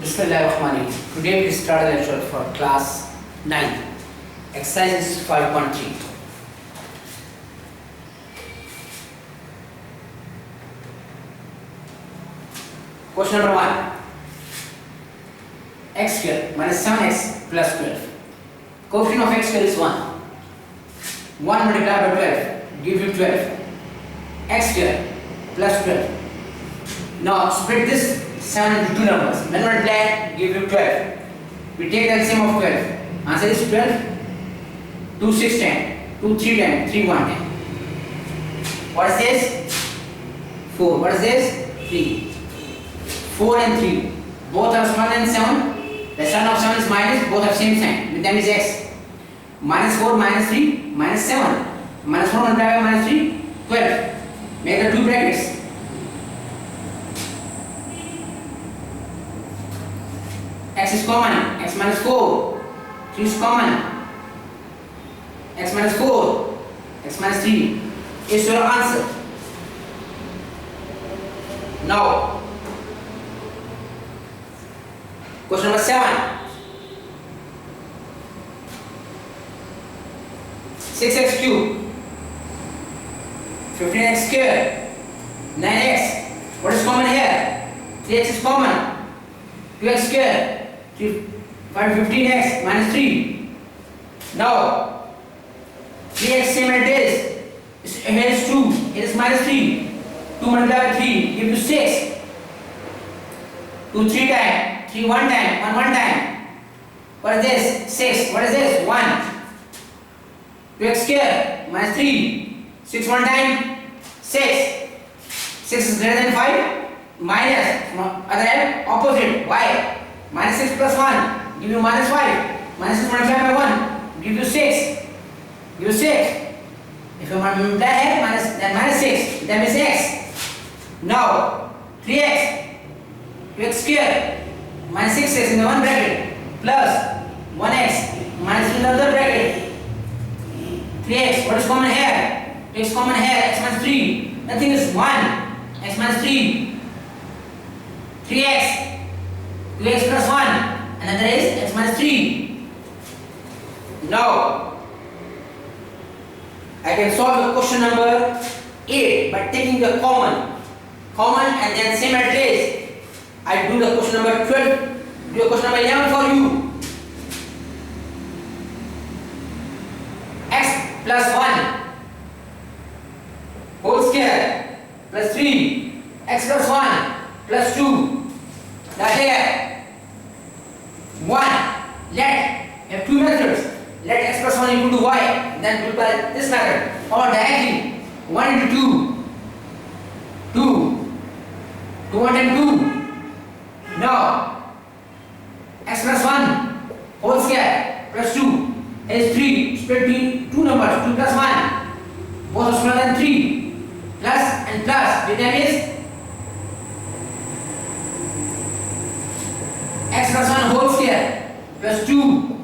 Bismillahirrahmanirrahim. Today we start a lecture for class 9, exercise 5.3. Question number 1. X square minus 7x plus 12. Coefficient of x square is 1. 1 multiplied by 12 gives you 12. X square plus 12. Now split this 7 into two numbers. When multiplied, give you 12. We take the LCM of 12. Answer is 12. 2 6 10. 2 3 10. 3 1 10. What is this? 4. What is this? 3. 4 and 3. Both are smaller than 7. The sign of 7 is minus. Both have same sign. With them is x. Minus 4 minus 3 minus 7. Minus 4 multiplied by minus 3 12. Make the two brackets. X is common, x minus 4, 3 is common, x minus 4, x minus 3 is your answer. Now, question number 7. 6x cubed, 15x squared, 9x. What is common here? 3x is common, 2x squared. 15x minus 3. Now 3x same as this. Here is 2. Here is minus 3. 2 multiplied by 3 give you 6. 2 3 times. 3 1 time. 1 1 time. What is this? 6. What is this? 1. 2x square minus 3. 6 1 time. 6. 6 is greater than 5. Minus. Other end opposite. Why? Minus 6 plus 1 give you minus 5. Minus 6 multiplied by 1 give you 6. Give you 6. If you multiply x then minus 6, that means x. Now 3x, 2x square minus 6x in the one bracket plus 1x minus 3 in the other bracket. 3x, what is common here? X common here, x minus 3. Nothing is 1. X minus 3. 3x. 2x plus 1, another is x minus 3. Now, I can solve the question number 8 by taking the common and then same address. I do the question number 12, do the question number 11 for you. X plus 1 whole square plus 3, x plus 1 plus 2. Now here 1, let you have two methods. Let x plus 1 equal to y, then do by this method, or directly 1 into 2, 2, 2 1 and 2. Now x plus 1 whole square plus 2 is 3. Split between two numbers, 2 plus 1, both are smaller than 3. Plus and plus, with them is x plus 1 whole square plus 2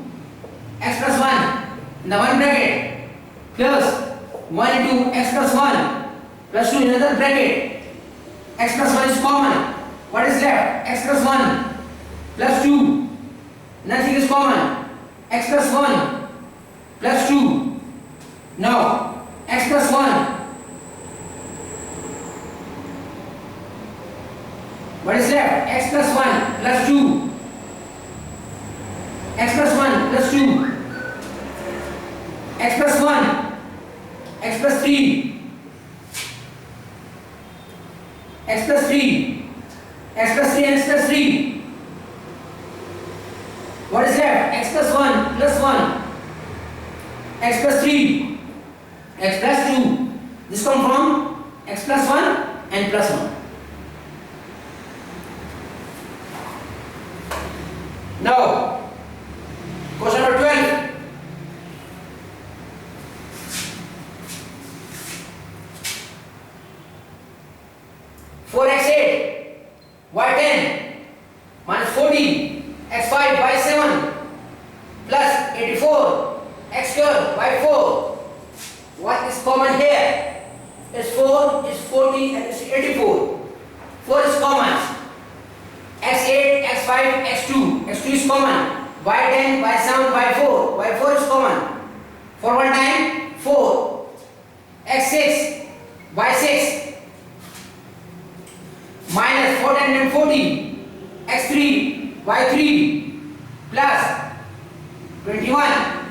x plus 1 in the one bracket plus 1 into x plus 1 plus 2 in another bracket. X plus 1 is common. What is left? X plus 1 plus 2. Nothing is common. X plus 1 plus 2. Now x plus 1. What is left? X plus 1 plus 2. X plus 1 plus 2, x plus 1, x plus 3, x plus 3, x plus 3 and x plus 3. What is left? X plus 1 plus 1, x plus 3, x plus 2. This comes from x plus 1 and plus 1. Now question number 12. Four x8 y10 minus 14 x5 y7 plus 84 x square y4. What is common here? Is 4 is 40 and is 84. 4 is common. x8 x5 x5, x2. x2 is common. y10, y7, y4. y4 is common. For one time, 4. x6, y6. Minus 4, 10 and 40. x3, y3. Plus 21.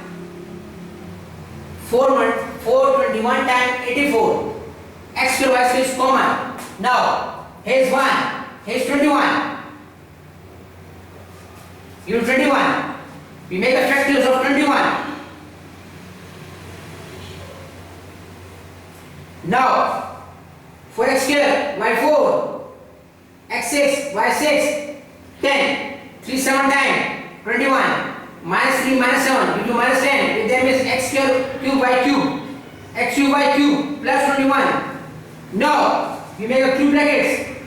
421 times 84. x square, y square is common. Now, here's 1. Here's 21. Here's 21. We make a factors of 21. Now, for x square, y4, x6, y6, 10, 3 7 times 21, minus 3 minus 7, into minus 10, with them is x square cube by cube, x cube by cube plus 21. Now, we make a two brackets,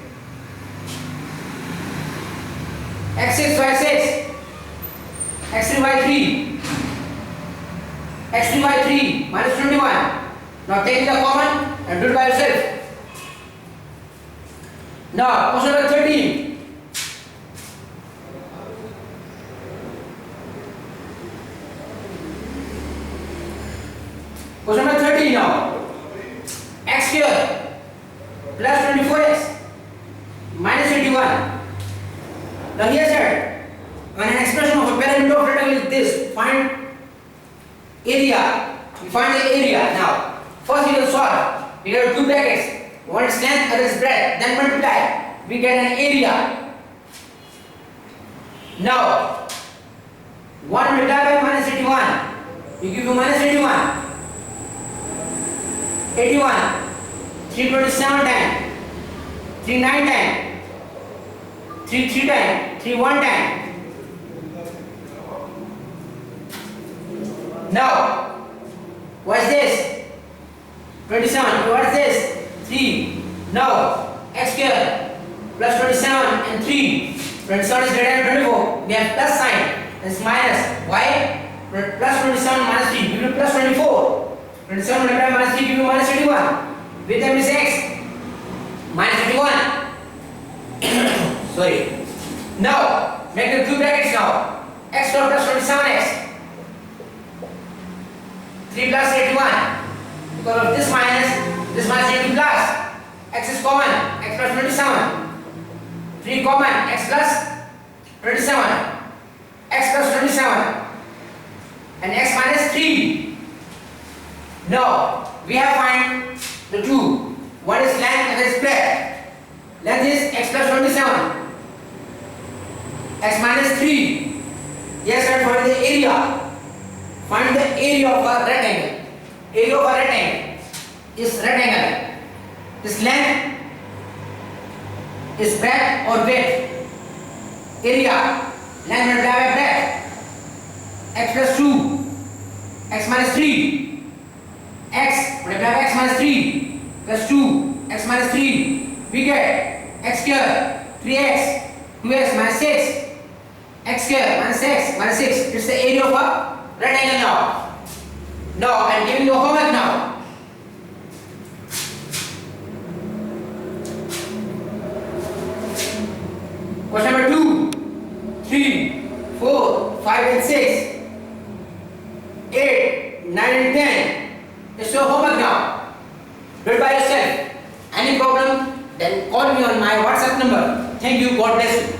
x6, y6, x3, y3, x3, y3 minus 21. Now take the common and do it by yourself. Now, question number 13. Question number 13 now. X square plus 24x minus 81. Now here said, when an expression of a pyramid of rectangle is this, find area. We find the area now. First we will solve. We have two brackets. One is length, other is breadth. Then multiply. We get an area. Now, 1 multiplied by minus 81. We give you minus 81. 81. 327 times. 3 9 times. 3 3 times. 3 1 times. Now, what is this? 27. What is this? 3. Now, x square plus 27 and 3. 27 is greater than 24. We have plus sign. That's minus. Why? Plus 27 minus 3 give you plus 24. 27 multiplied minus 3 give you minus 81. With them is x. Minus 81. Sorry. Now, make the two brackets now. X square plus 27x. 3 plus 81. Because of this minus 80 plus. X is common, x plus 27. 3 common, x plus 27. X plus 27. And x minus 3. Now, we have find the two. One is length, other is breadth. Length is x plus 27. X minus 3. Yes, and find the area. Find the area of a rectangle. Area of a rectangle is rectangle. This length is breadth or width. Area, length multiplied by breadth. X plus 2, x minus 3. X multiplied by x minus 3 plus 2, x minus 3. We get x square, 3x, 2x minus 6. X square minus x minus 6. It's the area of a rectangle now. Now I am giving you homework now. Question number 2, 3, 4, 5 and 6, 8, 9 and 10. It's your homework now. Do it by yourself. Any problem? Then call me on my WhatsApp number. Thank you. God bless you.